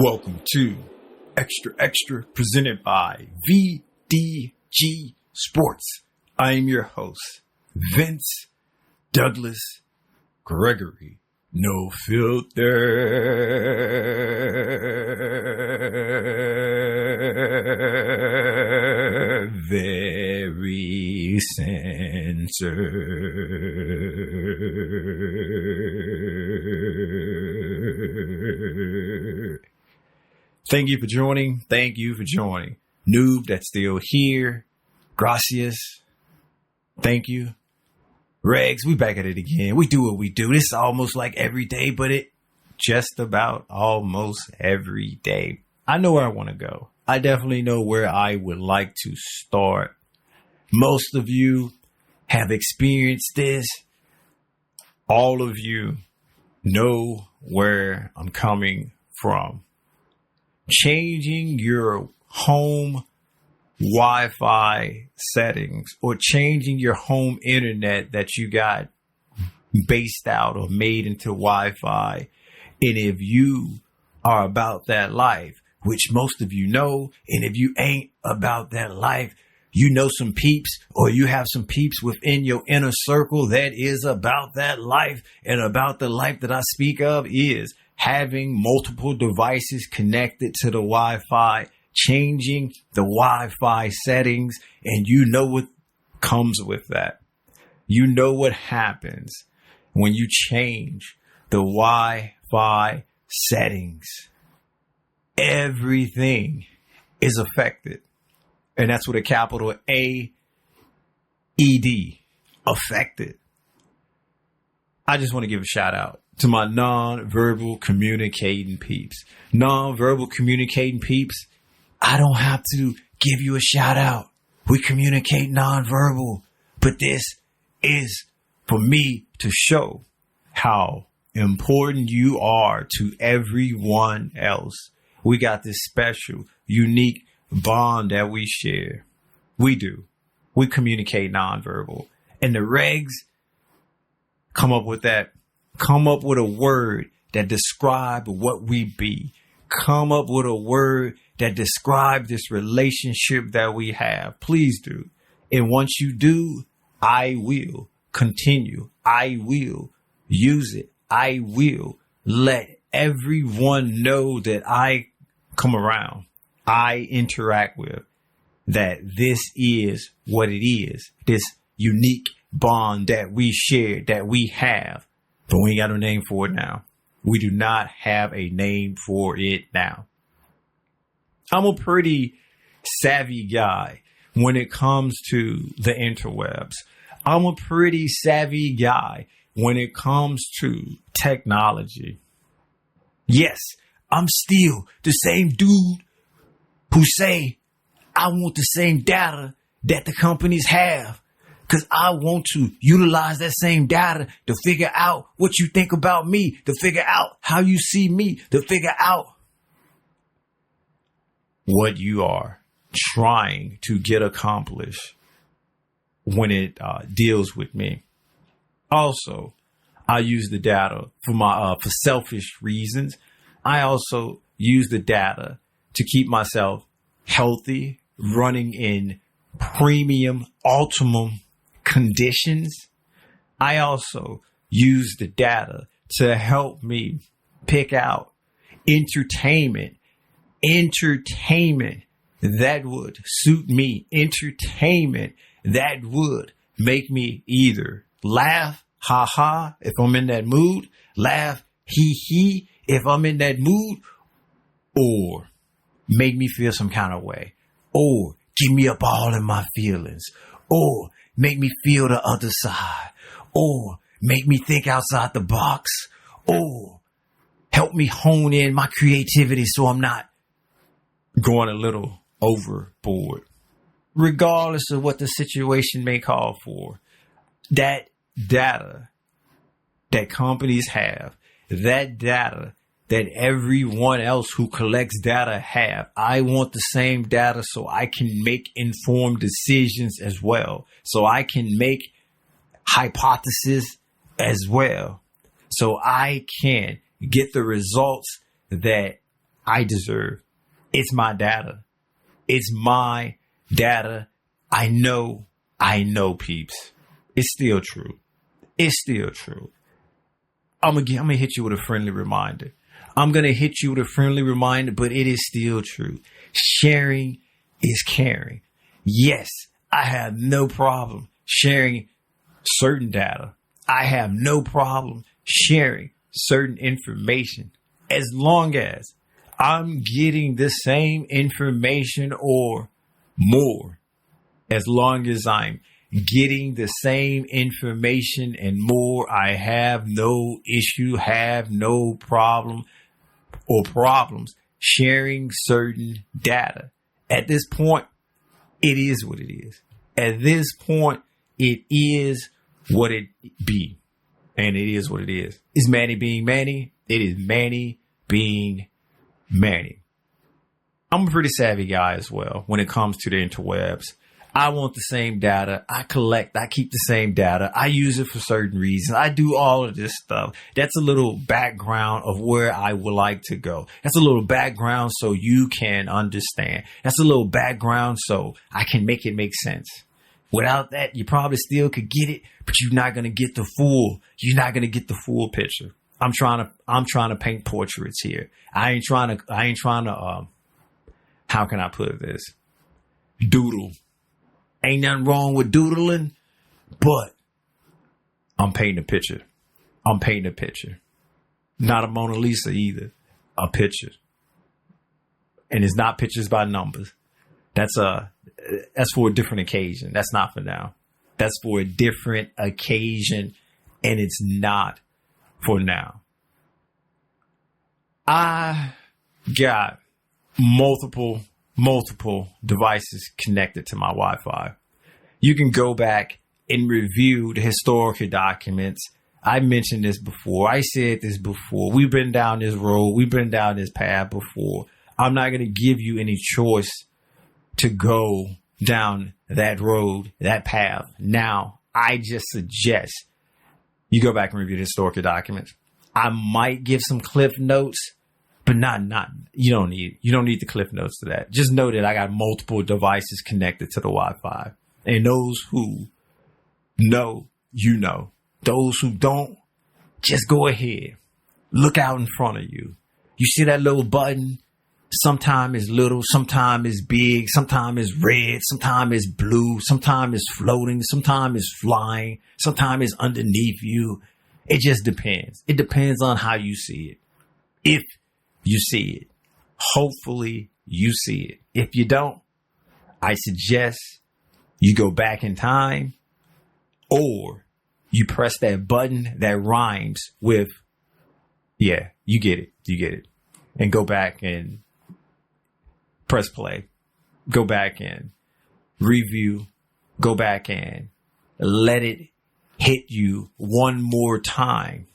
Welcome to Xtra presented by VDG Sports. I am your host, Vince Douglas Gregory. No filter. Very censored. Thank you for joining. Noob that's still here. Gracias. Thank you. Regs, we back at it again. We do what we do. This is almost like every day, but it just about almost every day. I know where I want to go. I definitely know where I would like to start. Most of you have experienced this. All of you know where I'm coming from. Changing your home Wi-Fi settings or changing your home internet that you got based out or made into Wi-Fi. And if you are about that life, which most of you know, and if you ain't about that life, you know some peeps or you have some peeps within your inner circle that is about that life. And about the life that I speak of is having multiple devices connected to the Wi-Fi, changing the Wi-Fi settings, and you know what comes with that. You know what happens when you change the Wi-Fi settings. Everything is affected. And that's with a capital A-E-D, affected. I just want to give a shout out to my non-verbal communicating peeps. Non-verbal communicating peeps, I don't have to give you a shout out. We communicate non-verbal, but this is for me to show how important you are to everyone else. We got this special, unique bond that we share. We do. We communicate non-verbal. And the regs come up with a word that describe what we be. Come up with a word that describe this relationship that we have. Please do. And once you do, I will continue. I will use it. I will let everyone know that I come around. I interact with, that this is what it is. This unique bond that we share, that we have. But we ain't got no name for it now. We do not have a name for it now. I'm a pretty savvy guy when it comes to the interwebs. I'm a pretty savvy guy when it comes to technology. Yes, I'm still the same dude who say I want the same data that the companies have. Because I want to utilize that same data to figure out what you think about me, to figure out how you see me, to figure out what you are trying to get accomplished when it deals with me. Also, I use the data for selfish reasons. I also use the data to keep myself healthy, running in premium, optimum conditions. I also use the data to help me pick out entertainment that would suit me, entertainment that would make me either laugh, ha ha, if I'm in that mood, laugh, hee hee, if I'm in that mood, or make me feel some kind of way, or give me up all in my feelings, or make me feel the other side, or make me think outside the box, or help me hone in my creativity so I'm not going a little overboard. Regardless of what the situation may call for, that data that companies have, that data that everyone else who collects data have. I want the same data so I can make informed decisions as well. So I can make hypotheses as well. So I can get the results that I deserve. It's my data. It's my data. I know, peeps. It's still true. It's still true. I'm gonna hit you with a friendly reminder. But it is still true. Sharing is caring. Yes, I have no problem sharing certain data. I have no problem sharing certain information as long as I'm getting the same information or more. As long as I'm getting the same information and more, I have no issue, have no problem or problems sharing certain data. At this point, it is what it is. At this point, it is what it be. And it is what it is. Is Manny being Manny? It is Manny being Manny. I'm a pretty savvy guy as well when it comes to the interwebs. I want the same data. I keep the same data. I use it for certain reasons. I do all of this stuff. That's a little background of where I would like to go. That's a little background so you can understand. That's a little background so I can make it make sense. Without that, you probably still could get it, but you're not going to get the full picture. I'm trying to paint portraits here. I ain't trying to, how can I put this? Doodle. Ain't nothing wrong with doodling, but I'm painting a picture. Not a Mona Lisa either. A picture. And it's not pictures by numbers. That's for a different occasion. That's not for now. That's for a different occasion, and it's not for now. I got multiple devices connected to my Wi-Fi. You can go back and review the historical documents. I mentioned this before. I said this before. We've been down this road. We've been down this path before. I'm not going to give you any choice to go down that road, that path. Now, I just suggest you go back and review the historical documents. I might give some cliff notes, but not you don't need the cliff notes to that. Just know that I got multiple devices connected to the Wi-Fi. And those who know, you know. Those who don't, just go ahead. Look out in front of you. You see that little button? Sometimes it's little, sometimes it's big, sometimes it's red, sometimes it's blue, sometimes it's floating, sometimes it's flying, sometimes it's underneath you. It just depends. It depends on how you see it. If you see it, hopefully you see it. If you don't, I suggest you go back in time or you press that button that rhymes with, yeah, you get it, and go back and press play, go back and review, go back and let it hit you one more time.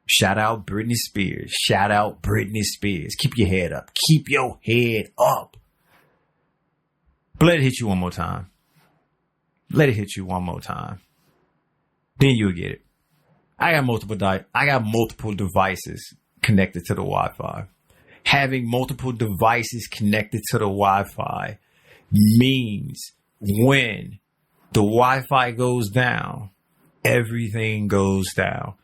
Shout out Britney Spears. Keep your head up. But let it hit you one more time. Then you'll get it. I got multiple devices connected to the Wi-Fi. Having multiple devices connected to the Wi-Fi means when the Wi-Fi goes down, everything goes down.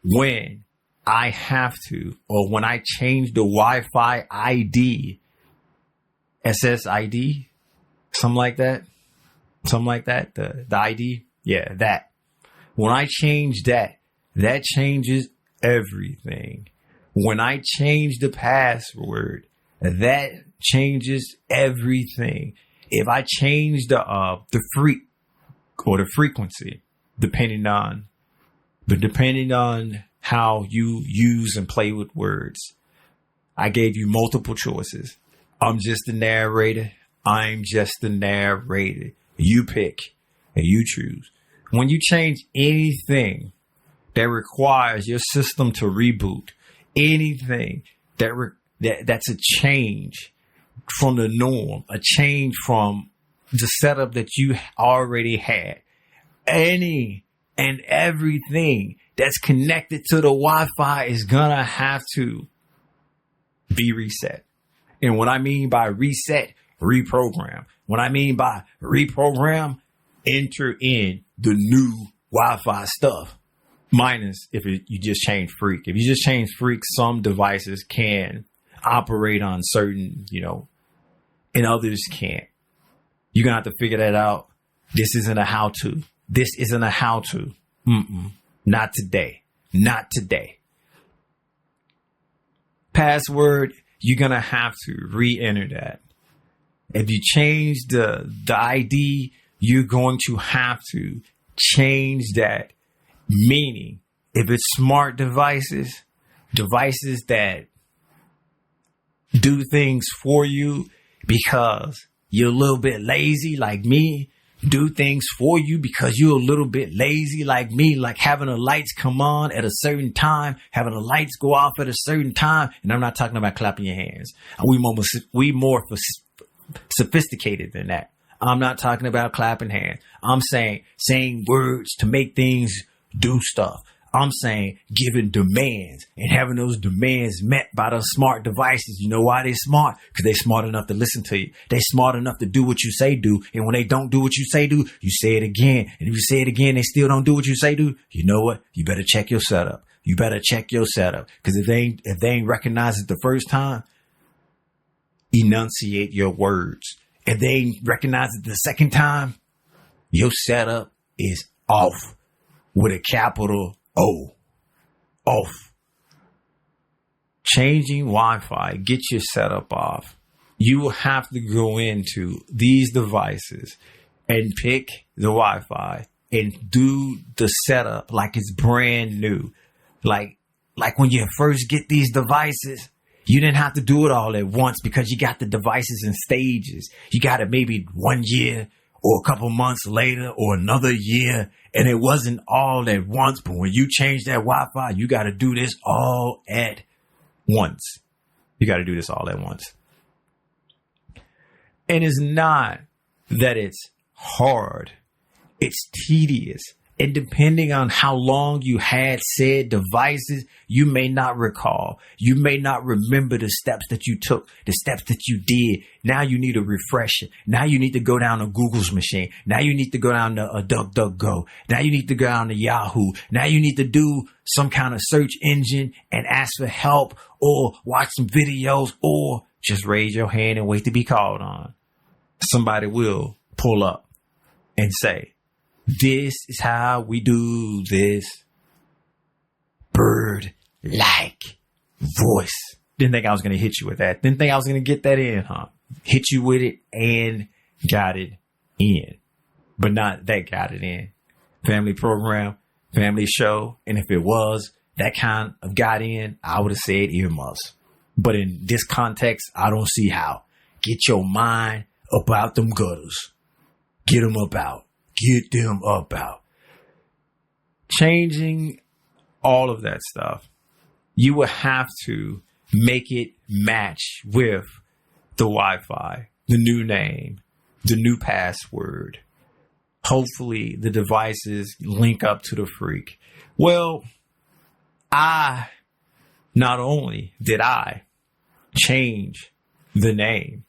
When I have to, or when I change the Wi-Fi ID, SSID, something like that, the ID, yeah, that. When I change that changes everything. When I change the password, that changes everything. If I change the frequency, depending on how you use and play with words, I gave you multiple choices. I'm just the narrator. You pick and you choose. When you change anything that requires your system to reboot, anything that's a change from the norm, a change from the setup that you already had, any and everything that's connected to the Wi-Fi is gonna have to be reset. And what I mean by reset, reprogram. What I mean by reprogram, enter in the new Wi-Fi stuff. Minus if you just change freak. If you just change freak, some devices can operate on certain, and others can't. You're going to have to figure that out. This isn't a how-to. This isn't a how-to. Not today. Not today. Password, you're going to have to re-enter that. If you change the ID, you're going to have to change that. Meaning, if it's smart devices that do things for you because you're a little bit lazy like me, do things for you because you're a little bit lazy like me, like having the lights come on at a certain time, having the lights go off at a certain time. And I'm not talking about clapping your hands. We more sophisticated than that. I'm not talking about clapping hands. I'm saying words to make things do stuff. I'm saying giving demands and having those demands met by those smart devices. You know why they're smart? Because they're smart enough to listen to you. They're smart enough to do what you say do. And when they don't do what you say do, you say it again. And if you say it again, they still don't do what you say do. You know what? You better check your setup. You better check your setup. Because if they ain't recognize it the first time, enunciate your words. If they ain't recognize it the second time, your setup is off. With a capital O. Off. Changing Wi-Fi. Get your setup off. You will have to go into these devices and pick the Wi-Fi and do the setup like it's brand new. Like when you first get these devices, you didn't have to do it all at once because you got the devices in stages. You got it maybe 1 year or a couple months later or another year. And it wasn't all at once. But when you change that Wi-Fi, you got to do this all at once. You got to do this all at once. And it's not that it's hard. It's tedious. And depending on how long you had said devices, you may not recall. You may not remember the steps that you took, the steps that you did. Now you need to refresh it. Now you need to go down to Google's machine. Now you need to go down to DuckDuckGo. Now you need to go down to Yahoo. Now you need to do some kind of search engine and ask for help or watch some videos or just raise your hand and wait to be called on. Somebody will pull up and say, this is how we do this. Bird-like voice. Didn't think I was going to hit you with that. Didn't think I was going to get that in, huh? Hit you with it and got it in. But not that got it in. Family program, family show. And if it was that kind of got in, I would have said earmuffs. But in this context, I don't see how. Get your mind about them gutters. Get them about. Get them up out. Changing all of that stuff. You will have to make it match with the Wi-Fi, the new name, the new password. Hopefully the devices link up to the freak. Well, not only did I change the name,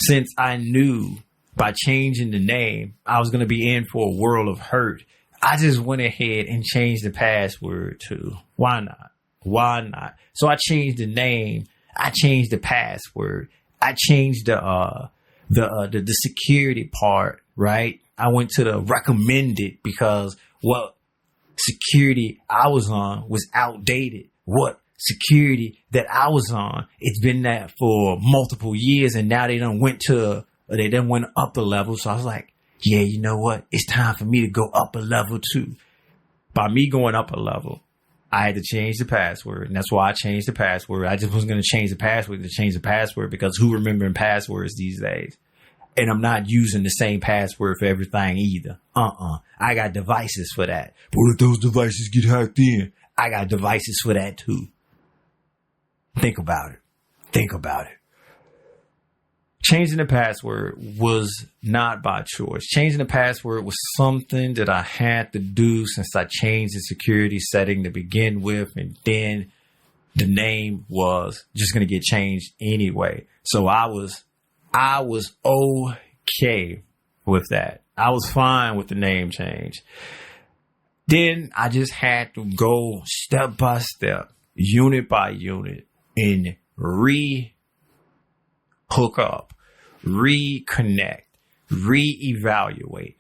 since I knew by changing the name, I was going to be in for a world of hurt. I just went ahead and changed the password too. Why not? Why not? So I changed the name. I changed the password. I changed the security part, right? I went to the recommended because what security I was on was outdated. What security that I was on, it's been that for multiple years, and now they went up a level. So I was like, yeah, you know what? It's time for me to go up a level too. By me going up a level, I had to change the password. And that's why I changed the password. I just wasn't going to change the password to change the password because who remembering passwords these days? And I'm not using the same password for everything either. I got devices for that. But what if those devices get hacked in? I got devices for that too. Think about it. Think about it. Changing the password was not by choice. Changing the password was something that I had to do since I changed the security setting to begin with. And then the name was just going to get changed anyway. So I was okay with that. I was fine with the name change. Then I just had to go step by step, unit by unit, and hook up, reconnect, reevaluate,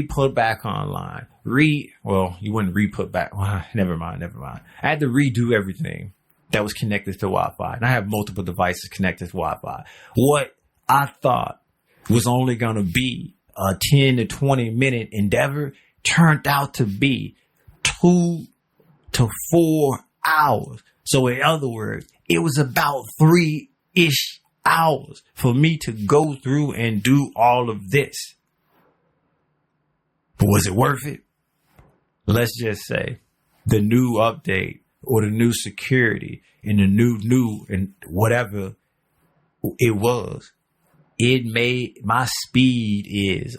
put back online, you wouldn't put back. Well, never mind. I had to redo everything that was connected to Wi-Fi. And I have multiple devices connected to Wi-Fi. What I thought was only going to be a 10 to 20 minute endeavor turned out to be 2 to 4 hours. So in other words, it was about 3-ish hours for me to go through and do all of this. But was it worth it? Let's just say the new update or the new security and the new and whatever it was, it made my speed is,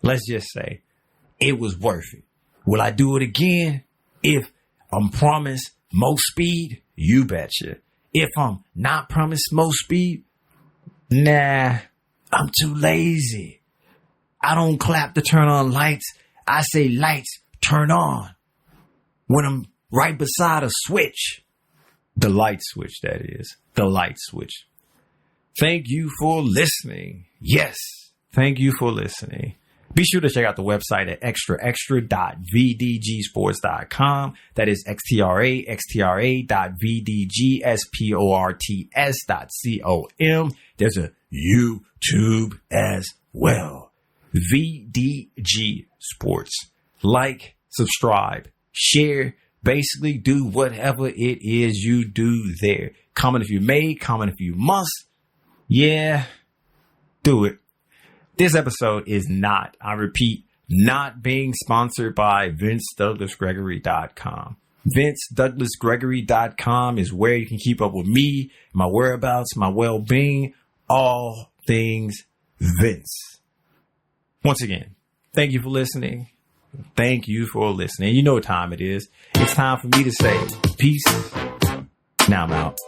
let's just say it was worth it. Will I do it again? If I'm promised more speed, you betcha. If I'm not promised more speed, nah, I'm too lazy. I don't clap to turn on lights. I say lights turn on when I'm right beside a switch. The light switch, that is. The light switch. Thank you for listening. Yes, thank you for listening. Be sure to check out the website at extra.vdgsports.com. That is extra.vdgsports.com. There's a YouTube as well. VDG Sports. Like, subscribe, share, basically do whatever it is you do there. Comment if you may, comment if you must. Yeah, do it. This episode is not, I repeat, not being sponsored by VinceDouglasGregory.com. VinceDouglasGregory.com is where you can keep up with me, my whereabouts, my well-being, all things Vince. Once again, thank you for listening. Thank you for listening. You know what time it is. It's time for me to say peace. Now I'm out.